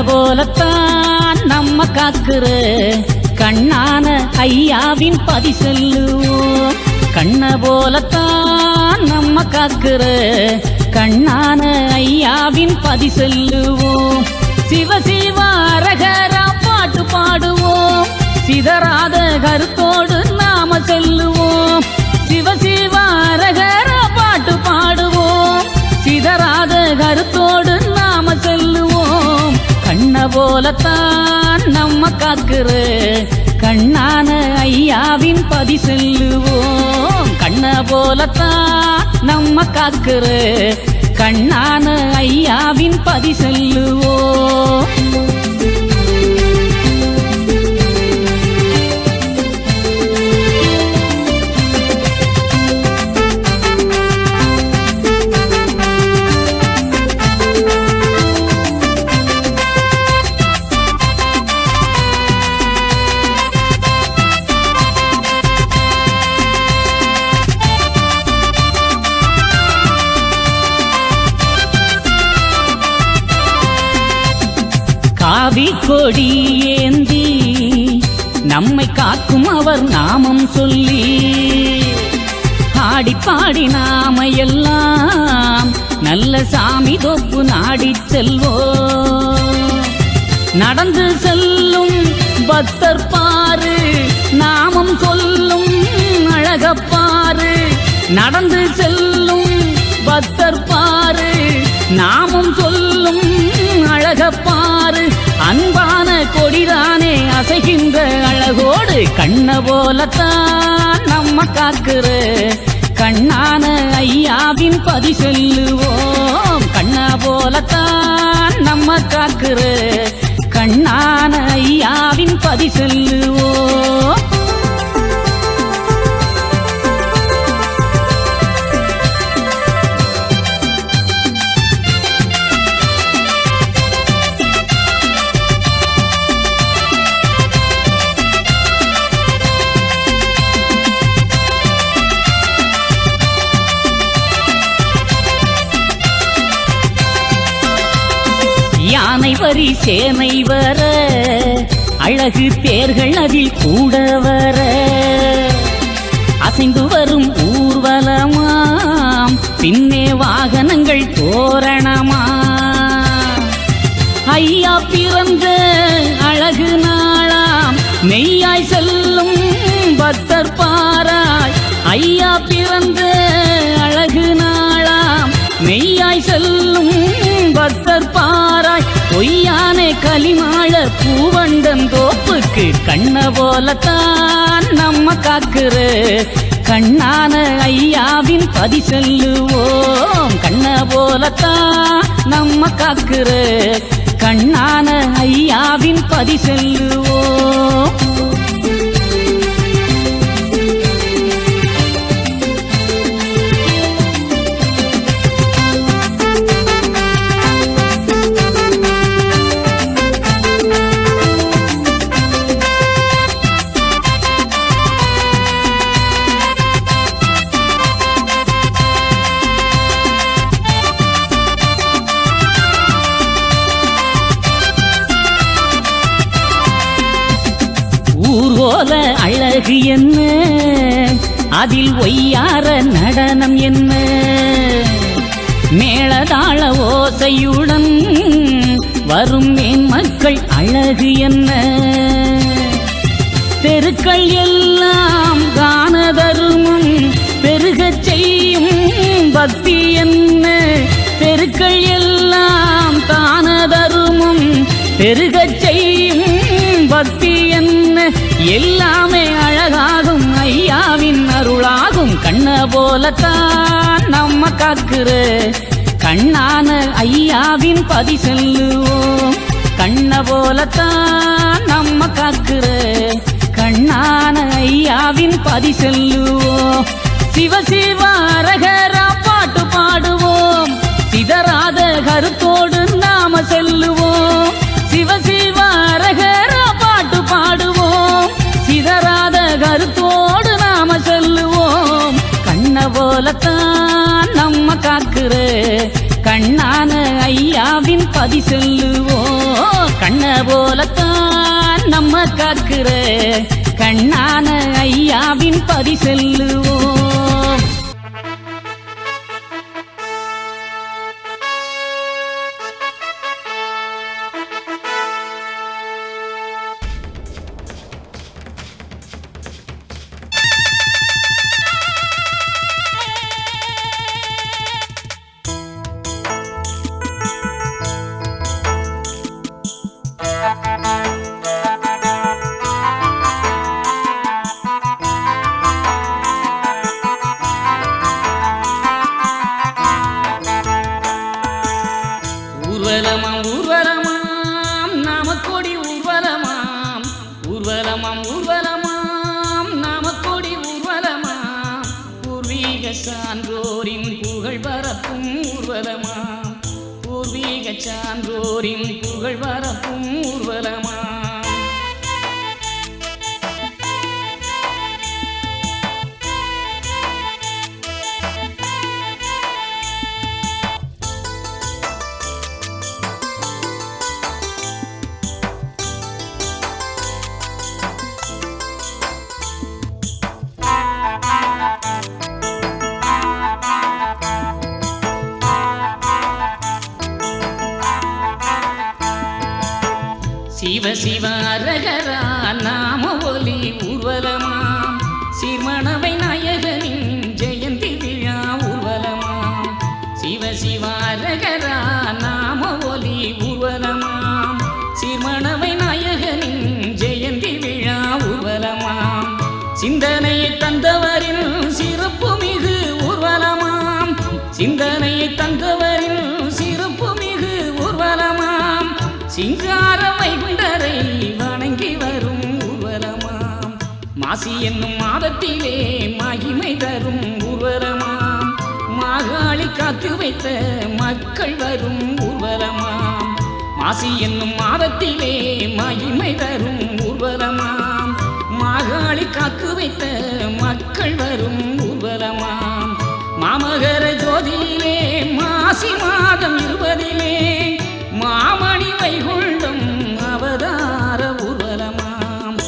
போலத்தான் நம்ம காக்குற கண்ணான ஐயாவின் பதி செல்லுவோம். கண்ண போலத்தான் நம்ம காக்குற கண்ணான ஐயாவின் பதி செல்லுவோம். சிவ சிவ அரகரா பாட்டு பாடுவோம். சிதறாத கருத்தோடு நாம செல்லுவோம். சிவ சிவ அரகரா பாட்டு பாடுவோம். சிதறாத கருத்தோடு நாம செல்லுவோம். கண்ண போலத்தான் நம்ம காக்குற கண்ணான ஐயாவின் பதி செல்லுவோம். கண்ண போலத்தான் நம்ம காக்குற கண்ணான ஐயாவின் பதி செல்லுவோம். காவி கொடி ஏந்தி நம்மை காக்கும் அவர் நாமம் சொல்லி ஆடி பாடி நாம எல்லாம் நல்ல சாமி தொப்பு நாடி செல்வோம். நடந்து செல்லும் பக்தர் பாரு நாமம் சொல்லும் அழகப்பாரு. நடந்து செல்லும் பக்தர் பாரு நாமம் சொல்லும் அழகப்பாரு. அன்பான கொடிதானே அசைகின்ற அழகோடு கண்ண போலத்தான் நம்ம காக்குற கண்ணான ஐயாவின் பதி செல்லுவோம். கண்ண போலத்தான் நம்ம காக்குற கண்ணான ஐயாவின் பதி செல்லுவோம். யானை வரி சேனை வர அழகு தேர்கள் அதில் கூட வர அசைந்து வரும் ஊர்வலமாம் பின்னே வாகனங்கள் தோரணமா. ஐயா பிறந்த அழகு நாளாம் மெய்யாய் செல்லும் பக்தர் பாராய். ஐயா பிறந்த அழகு நாளாம் மெய்யாய் செல்லும் பக்தர் பாராய். பொய்யானே களிமாழ பூவண்டன் தோப்புக்கு கண்ண போலத்தான் நம்ம காக்குற கண்ணான ஐயாவின் பதி செல்லுவோம். கண்ண போலத்தான் நம்ம காக்குற கண்ணான ஐயாவின் பதி செல்லுவோம். ஊர்கோல அழகு என்ன அதில் ஒய்யார நடனம் என்ன. மேளதாள ஓசையுடன் வரும் மேன் மக்கள் அழகு என்ன. தெருக்கள் எல்லாம் கான தருமம் பெருகச் செய்யும் பக்தி என்ன. தெருக்கள் எல்லாம் தான தருமம் பெருகச் செய்யும் பக்தி என்ன. எல்லாமே அழகாகும் ஐயாவின் அருளாகும். கண்ண போலத்தான் நம்ம காக்குற கண்ணான ஐயாவின் பதி செல்லுவோம். கண்ண போலத்தான் நம்ம காக்குற கண்ணான ஐயாவின் பதி செல்லுவோம். சிவ சிவ அரகரா பாட்டு பாடுவோம். சிதறாத கருத்தோடு நாம செல்லுவோம். சிவ சிவ அரகரா பாட்டு பாடுவோம். சிதறாத கருத்தோடு நாம செல்லுவோம். கண்ண போலத்தான் நம்ம காக்குற கண்ணான ஐயாவின் ஐயாவின் பதி சொல்லுவோம். கண்ண போலத்தான் நம்ம காக்குற கண்ணான ஐயாவின் பதி சொல்லுவோம். ஊர்வலமாம் ஊர்வலமாம் நாமக்கோடி ஊர்வலமாம், ஊர்வலமாம் ஊர்வலமாம் நாமக்கோடி ஊர்வலமாம், பூர்வீக சான்றோரின் புகழ் பரப்பும் ஊர்வலமாம், பூர்வீக சான்றோரின் புகழ் பரப்பும் ஊர்வலமாம். சிவ சிவ அரகரா நாம ஒலி ஊர்வலமாம், சீர்மணவை நாயகனின் ஜெயந்தி விழா ஊர்வலமாம். சிவ சிவ அரகரா நாம ஒலி ஊர்வலமாம், சீர்மணவை நாயகனின் ஜெயந்தி விழா ஊர்வலமாம். சிந்தனையை தந்தவரின் சிறப்பு மிகு ஊர்வலமாம், சிந்தனையை தந்தவரின் சிறப்பு மிகு ஊர்வலமாம். சிங்கார வைகுண்டரை வணங்கி வரும் ஊர்வலமாம், மாசி என்னும் மாதத்திலே மகிமை தரும் ஊர்வலமாம். மாகாளி காத்து வைத்த மக்கள் வரும் ஊர்வலமாம், மாசி என்னும் மாதத்திலே மகிமை தரும் ஊர்வலமாம். மாகாளி காத்து வைத்த மக்கள் வரும் ஊர்வலமாம். மாமகர ஜோதியிலே மாசி மாதம் 20 மாமணி வைகுண்டம் அவதார ஊர்வலமாம்,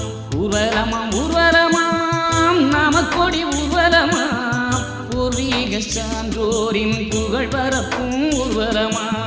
ஊர்வலமாம் ஊர்வலமாம் நாமக்கோடி ஊர்வலமாம், பூர்வீக சான்றோரின் புகழ் பரப்பும் ஊர்வலமாம்.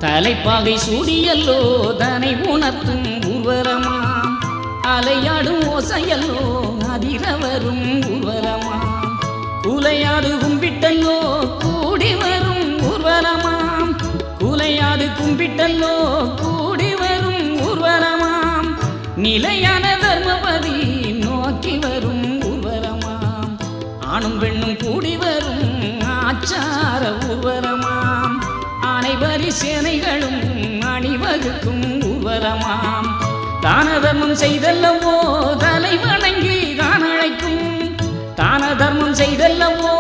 தலைப்பாகை சூடியல்லோ தனை உணர்த்தும் ஊர்வலமாம், அலையாடும் ஓசையல்லோ அதிர வரும் ஊர்வலமாம். குலையாது கும்பிட்டல்லோ கூடி வரும் ஊர்வலமாம், குலையாது கும்பிட்டல்லோ கூடி வரும் ஊர்வலமாம். நிலையான தர்மபதி நோக்கி வரும் ஊர்வலமாம், ஆணும் பெண்ணும் கூடி வரும் ஆச்சார ஊர்வலமாம். அனைவரி சேனைகளும் அணிவகுக்கும் ஊர்வலமாம். தான தர்மம் செய்தல்லவோ தலை வணங்கி தான் அழைக்கும், தான தர்மம் செய்தல்லவோ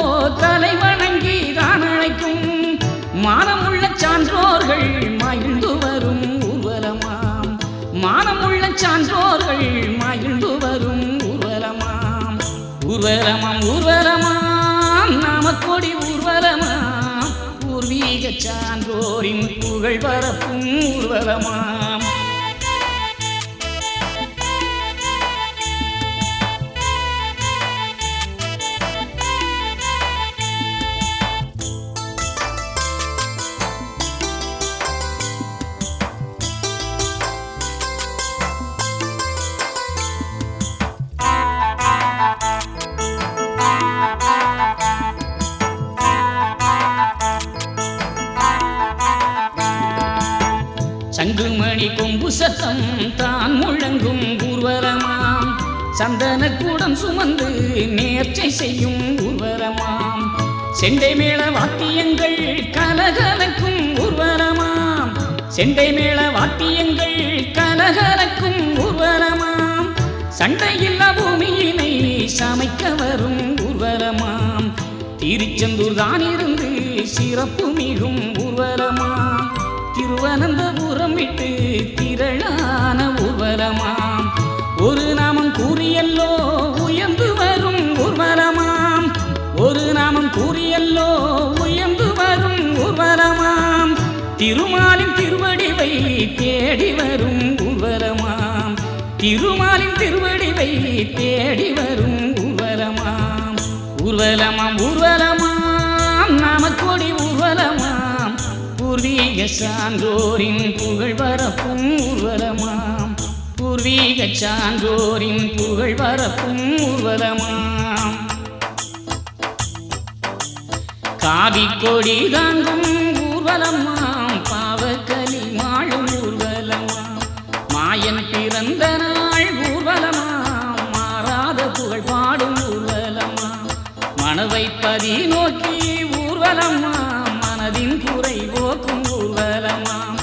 தலை வணங்கி தான் அழைக்கும். மானமுள்ள சான்றோர்கள் மகிழ்ந்து வரும் ஊர்வலமாம், மானமுள்ள சான்றோர்கள் மகிழ்ந்து வரும் ஊர்வலமாம். ஊர்வலமாம் ஊர்வலமாம் நாமக்கோடி ஊர்வலமாம், பூர்வீக சான்றோரின் புகழ் பரப்பும் ஊர்வலமாம். சங்குமணி கொம்பு சத்தம் தான் முழங்கும் ஊர்வலமாம், சந்தன கூடம் சுமந்து நேர்ச்சை செய்யும் ஊர்வலமாம். செண்டை மேள வாத்தியங்கள் கலகலக்கும் ஊர்வலமாம், செண்டை மேள வாத்தியங்கள் கலகலக்கும் ஊர்வலமாம் சண்டையில்லா பூமியினை சமைக்க வரும் ஊர்வலமாம் திருச்செந்தூர் தான் இருந்து சிறப்பு மிகும் ஊர்வலமாம் திருவனந்தபுரம் விட்டு திரளான ஊர்வலமாம் ஒரு நாமம் கூறியல்லோ உயர்ந்து வரும் ஊர்வலமாம் ஒரு நாமம் கூறியல்லோ உயர்ந்து வரும் ஊர்வலமாம் திருமாலின் திருவடிவை தேடி வரும் ஊர்வலமாம் திருமாலின் திருவடிவை தேடி வரும் ஊர்வலமாம் ஊர்வலமாம் ஊர்வலமாம் நாமக்கோடி ஊர்வலமாம் பூர்வீக சான்றோரின் புகழ் பரப்பும் ஊர்வலமாம் பூர்வீக சான்றோரின் புகழ் பரப்பும் ஊர்வலமாம் காவி கொடி தாங்கும் ஊர்வலமாம் பாவக்கலி மாளும் ஊர்வலமாம் மாயன் பிறந்த நாள் ஊர்வலமாம் மாறாத புகழ் பாடும் ஊர்வலமாம் மனவைப்பதி நோக்கி ஊர்வலமாம் மனதின் குறை போக்கும் ஊர்வலமாம்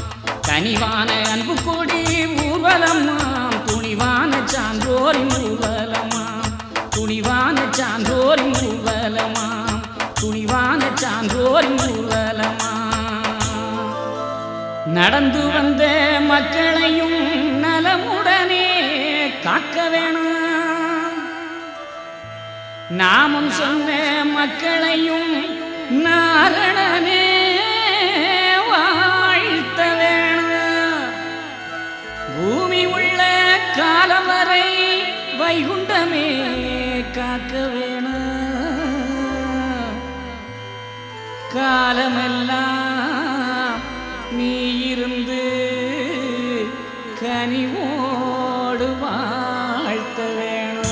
கனிவான அன்பு கொடி ஊர்வலமாம் துணிவான சான்றோரின் ஊர்வலமாம் துணிவான சான்றோரின் ஊர்வலமாம் துணிவான சான்றோரின் ஊர்வலமாம் நடந்து வந்த மக்களையும் நலமுடனே காக்க வேணும் நாமும் சொன்ன மக்களையும் நாரணனே வாழ்த்த வேணும் பூமி உள்ள காலம் வரை வைகுண்டமே காக்க வேணும் காலமெல்லாம் நீ இருந்து கனிவோடு வாழ்த்த வேணும்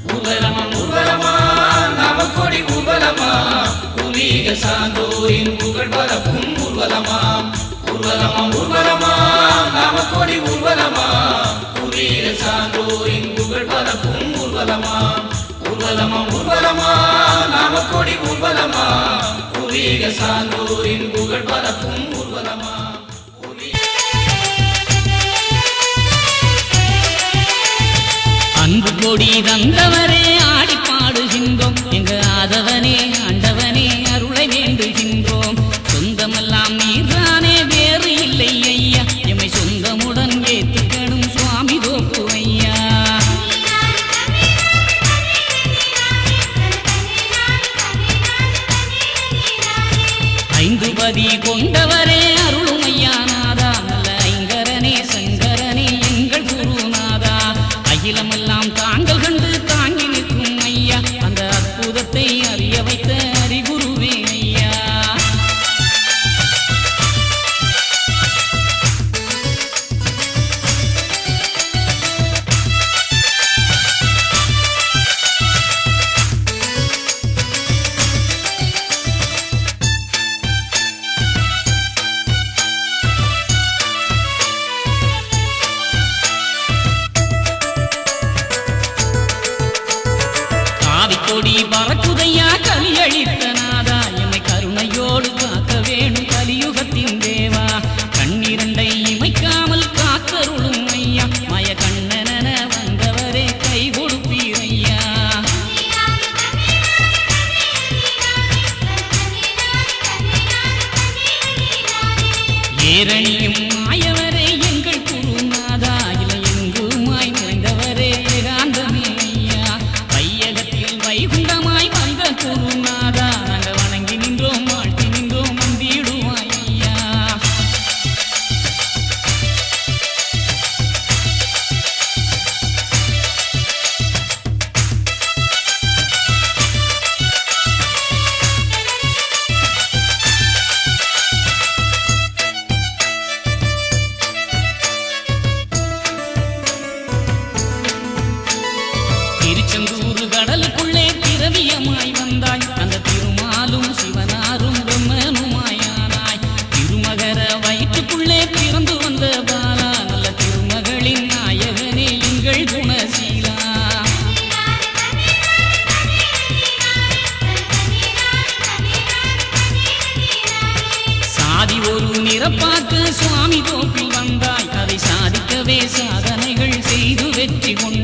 ஊர்வலமாம் ஊர்வலமாம் நாமக்கோடி ஊர்வலமாம் பூர்வீக சான்றோரின் புகழ் பரப்பும் ஊர்வலமாம் ஊர்வலமாம் ஊர்வலமாம் நாமக்கோடி ஊர்வலமாம் பூர்வீக சான்றோரின் புகழ் பரப்பும் ஊர்வலமாம் ஊர்வலமாம் ஊர்வலமாம் நாமக்கோடி ஊர்வலமாம் பூர்வீக சான்றோரின் புகழ் பரப்பும் ஊர்வலமாம் அன்பு கொடி தந்தவரே ஆடி பாடுகின்றோம் எங்க ஆதவனே ஆண்டவனே அருளை வேண்டுகின்றோம் சொந்தமெல்லாம் நீர்தானே வேறு இல்லை ஐயா எம்மை சொந்தமுடன் ஏற்றுக்கணும் சுவாமி தோப்பு ஐயா ஐந்து பதி கொண்டவரே அருளும் ஐயா நாதா நல்ல ஐங்கரனே சங்கரனே எங்கள் குருநாதா அகிலமெல்லாம் தாங்கள் கண்டு தாங்கி நிற்கும் ஐயா அந்த அற்புதத்தை பார்க்க சுவாமி தோப்பில் வந்தாய் அதை சாதிக்கவே சாதனைகள் செய்து வெற்றி கொண்டாய்